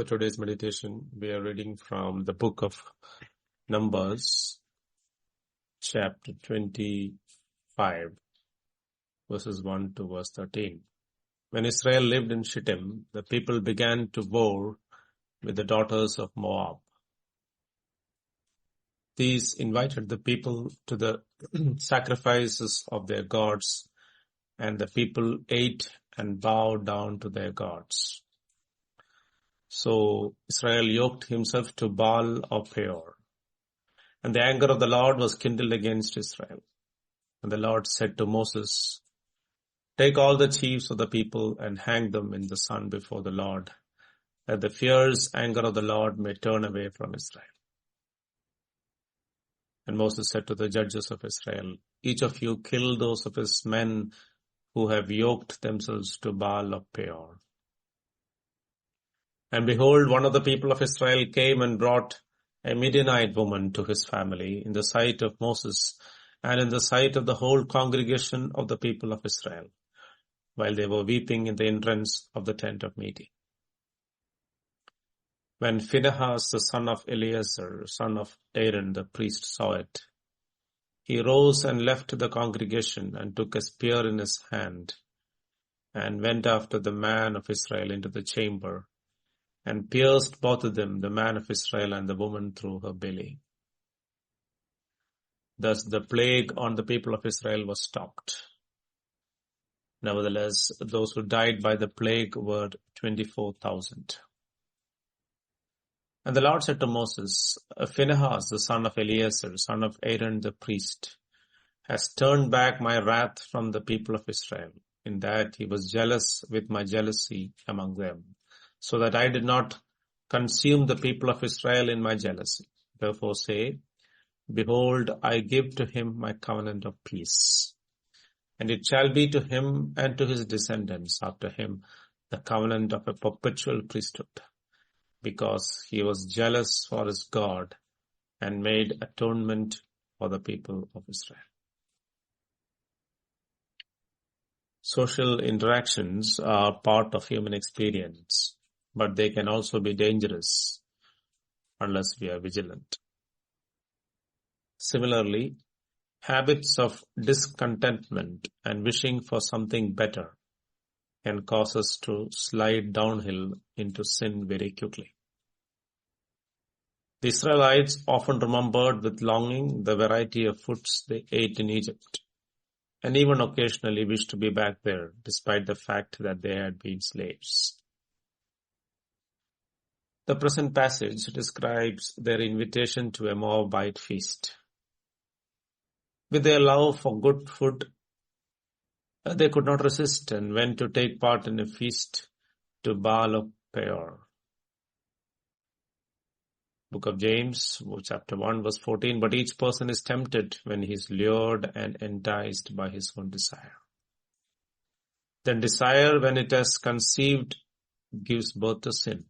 For today's meditation, we are reading from the book of Numbers, chapter 25, verses 1 to verse 13. When Israel lived in Shittim, the people began to war with the daughters of Moab. These invited the people to the sacrifices of their gods, and the people ate and bowed down to their gods. So Israel yoked himself to Baal of Peor. And the anger of the Lord was kindled against Israel. And the Lord said to Moses, "Take all the chiefs of the people and hang them in the sun before the Lord, that the fierce anger of the Lord may turn away from Israel." And Moses said to the judges of Israel, "Each of you kill those of his men who have yoked themselves to Baal of Peor." And behold, one of the people of Israel came and brought a Midianite woman to his family in the sight of Moses and in the sight of the whole congregation of the people of Israel, while they were weeping in the entrance of the tent of meeting. When Phinehas, the son of Eleazar, son of Aaron, the priest, saw it, he rose and left the congregation and took a spear in his hand and went after the man of Israel into the chamber and pierced both of them, the man of Israel and the woman, through her belly. Thus the plague on the people of Israel was stopped. Nevertheless, those who died by the plague were 24,000. And the Lord said to Moses, "Phinehas, the son of Eleazar, son of Aaron the priest, has turned back my wrath from the people of Israel, in that he was jealous with my jealousy among them, so that I did not consume the people of Israel in my jealousy. Therefore say, behold, I give to him my covenant of peace. And it shall be to him and to his descendants after him the covenant of a perpetual priesthood, because he was jealous for his God and made atonement for the people of Israel." Social interactions are part of human experience, but they can also be dangerous unless we are vigilant. Similarly, habits of discontentment and wishing for something better can cause us to slide downhill into sin very quickly. The Israelites often remembered with longing the variety of foods they ate in Egypt, and even occasionally wished to be back there, despite the fact that they had been slaves. The present passage describes their invitation to a Moabite feast. With their love for good food, they could not resist and went to take part in a feast to Baal of Peor. Book of James, chapter 1, verse 14, "But each person is tempted when he is lured and enticed by his own desire. Then desire, when it has conceived, gives birth to sin.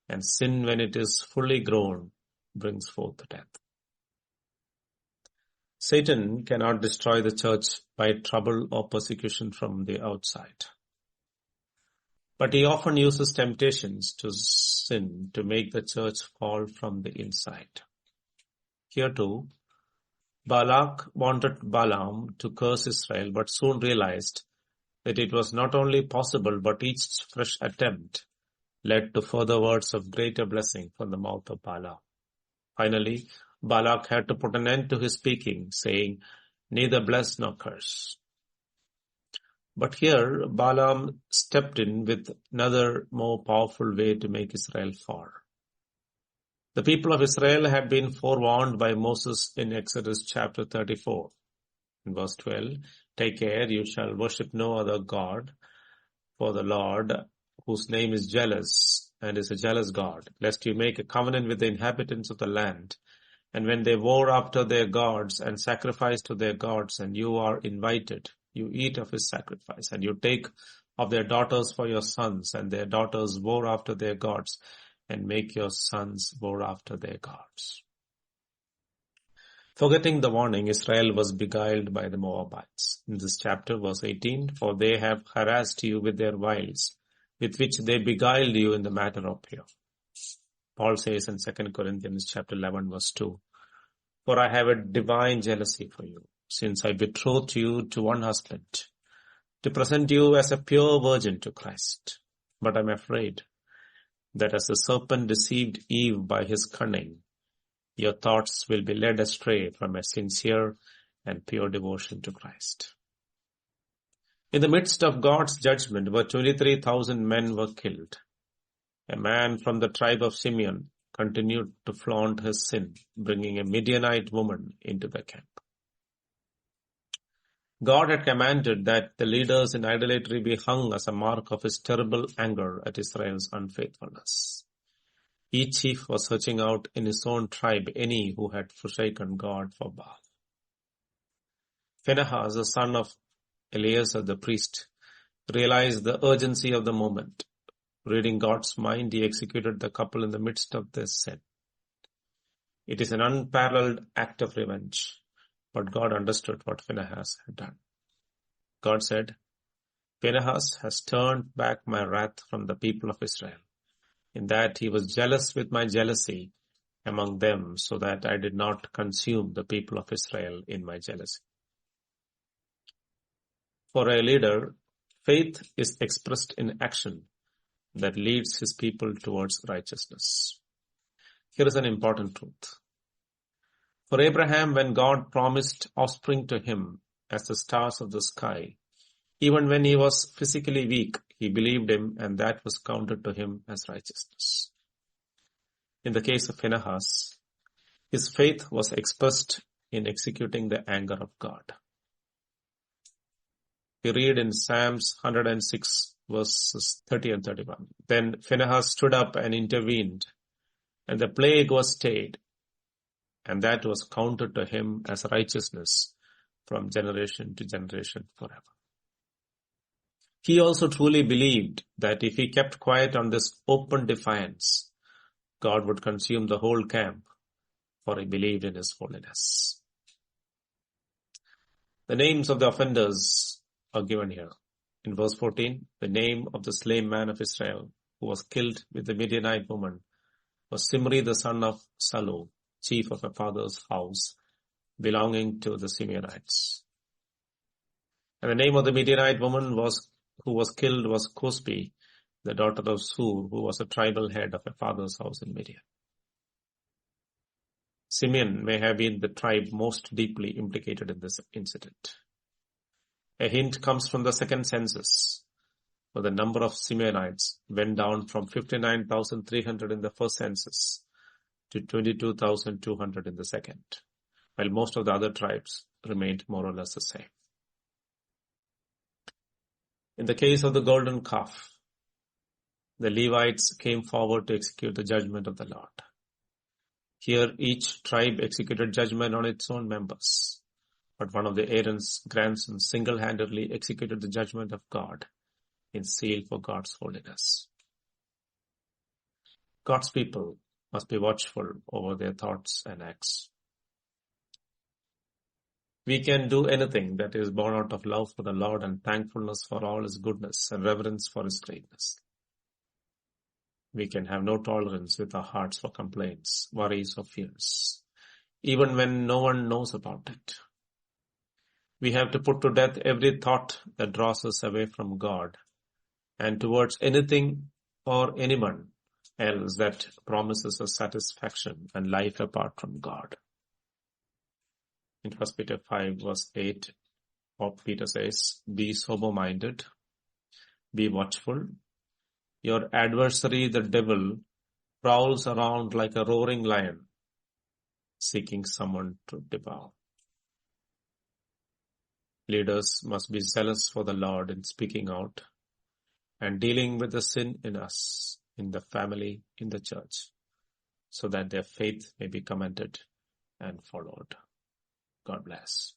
And sin, when it is fully grown, brings forth death." Satan cannot destroy the church by trouble or persecution from the outside. But he often uses temptations to sin to make the church fall from the inside. Here too, Balak wanted Balaam to curse Israel, but soon realized that it was not only possible, but each fresh attempt led to further words of greater blessing from the mouth of Balaam. Finally, Balak had to put an end to his speaking, saying, "Neither bless nor curse." But here, Balaam stepped in with another more powerful way to make Israel fall. The people of Israel had been forewarned by Moses in Exodus chapter 34. In verse 12, "Take care, you shall worship no other God, for the Lord, whose name is jealous and is a jealous God, lest you make a covenant with the inhabitants of the land. And when they war after their gods and sacrifice to their gods, and you are invited, you eat of his sacrifice, and you take of their daughters for your sons, and their daughters war after their gods, and make your sons war after their gods." Forgetting the warning, Israel was beguiled by the Moabites. In this chapter, verse 18, "For they have harassed you with their wiles, with which they beguiled you in the matter of Peor." Paul says in 2 Corinthians chapter 11 verse 2, "For I have a divine jealousy for you, since I betrothed you to one husband, to present you as a pure virgin to Christ. But I'm afraid that as the serpent deceived Eve by his cunning, your thoughts will be led astray from a sincere and pure devotion to Christ." In the midst of God's judgment, where 23,000 men were killed, a man from the tribe of Simeon continued to flaunt his sin, bringing a Midianite woman into the camp. God had commanded that the leaders in idolatry be hung as a mark of his terrible anger at Israel's unfaithfulness. Each chief was searching out in his own tribe any who had forsaken God for Baal. Phinehas, the son of Eleazar the priest, realized the urgency of the moment. Reading God's mind, he executed the couple in the midst of their sin. It is an unparalleled act of revenge, but God understood what Phinehas had done. God said, "Phinehas has turned back my wrath from the people of Israel, in that he was jealous with my jealousy among them, so that I did not consume the people of Israel in my jealousy." For a leader, faith is expressed in action that leads his people towards righteousness. Here is an important truth. For Abraham, when God promised offspring to him as the stars of the sky, even when he was physically weak, he believed him, and that was counted to him as righteousness. In the case of Phinehas, his faith was expressed in executing the anger of God. We read in Psalms 106 verses 30 and 31. "Then Phinehas stood up and intervened, and the plague was stayed, and that was counted to him as righteousness from generation to generation forever." He also truly believed that if he kept quiet on this open defiance, God would consume the whole camp, for he believed in his holiness. The names of the offenders are given here. In verse 14, the name of the slain man of Israel who was killed with the Midianite woman was Simri the son of Salu, chief of a father's house belonging to the Simeonites. And the name of the Midianite woman who was killed was Cosbi, the daughter of Sur, who was a tribal head of a father's house in Midian. Simeon may have been the tribe most deeply implicated in this incident. A hint comes from the second census, where the number of Simeonites went down from 59,300 in the first census to 22,200 in the second, while most of the other tribes remained more or less the same. In the case of the golden calf, the Levites came forward to execute the judgment of the Lord. Here, each tribe executed judgment on its own members, but one of the Aaron's grandsons single-handedly executed the judgment of God in zeal for God's holiness. God's people must be watchful over their thoughts and acts. We can do anything that is born out of love for the Lord and thankfulness for all his goodness and reverence for his greatness. We can have no tolerance with our hearts for complaints, worries, or fears, even when no one knows about it. We have to put to death every thought that draws us away from God and towards anything or anyone else that promises us satisfaction and life apart from God. In 1 Peter 5 verse 8, Peter says, "Be sober-minded, be watchful. Your adversary, the devil, prowls around like a roaring lion, seeking someone to devour." Leaders must be zealous for the Lord in speaking out and dealing with the sin in us, in the family, in the church, so that their faith may be commended and followed. God bless.